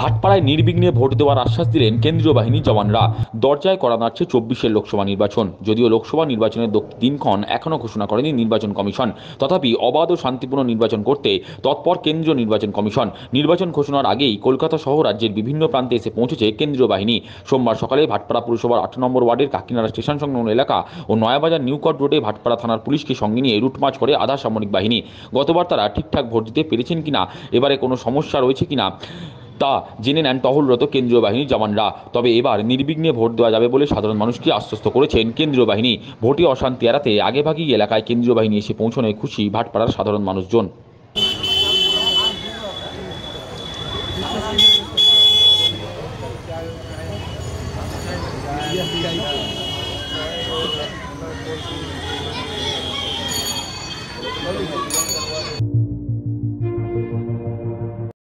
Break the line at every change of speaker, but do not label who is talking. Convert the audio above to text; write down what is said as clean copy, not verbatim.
ভাটপাড়ায় নির্বিঘ্নে ভোট দেওয়ার আশ্বাস দিলেন কেন্দ্রীয় বাহিনীর জওয়ানরা। দরজায় কড়া নাড়ছে ২৪-এর লোকসভা নির্বাচন। যদিও লোকসভা নির্বাচনের দিনক্ষণ এখনও ঘোষণা করেনি নির্বাচন কমিশন, তথাপি অবাধ ও শান্তিপূর্ণ নির্বাচন করতে তৎপর কেন্দ্রীয় নির্বাচন কমিশন। নির্বাচন ঘোষণার আগেই কলকাতা সহ রাজ্যের বিভিন্ন প্রান্তে এসে পৌঁছেছে কেন্দ্রীয় বাহিনী। সোমবার সকালে ভাটপাড়া পুরসভার ৮ নম্বর ওয়ার্ডের কাকিনাড়া স্টেশন সংলগ্ন এলাকা ও নয়াবাজার নিউকট রোডে ভাটপাড়া থানার পুলিশকে সঙ্গে নিয়ে রুটমার্চ করে আধা সামরিক বাহিনী। গতবার তারা ঠিকঠাক ভোট দিতে পেরেছেন কিনা, এবারে কোনো সমস্যা রয়েছে কিনা তা জেনে নেন টহলরত কেন্দ্রীয় বাহিনীর জওয়ানরা। তবে এবার নির্বিঘ্নে ভোট দেওয়া যাবে বলে সাধারণ মানুষকে আশ্বস্ত করেছেন কেন্দ্রীয় বাহিনী। ভোটে অশান্তি এড়াতে আগেভাগেই এলাকায় কেন্দ্রীয় বাহিনী এসে পৌঁছানোয় খুশি ভাটপাড়ার সাধারণ মানুষজন।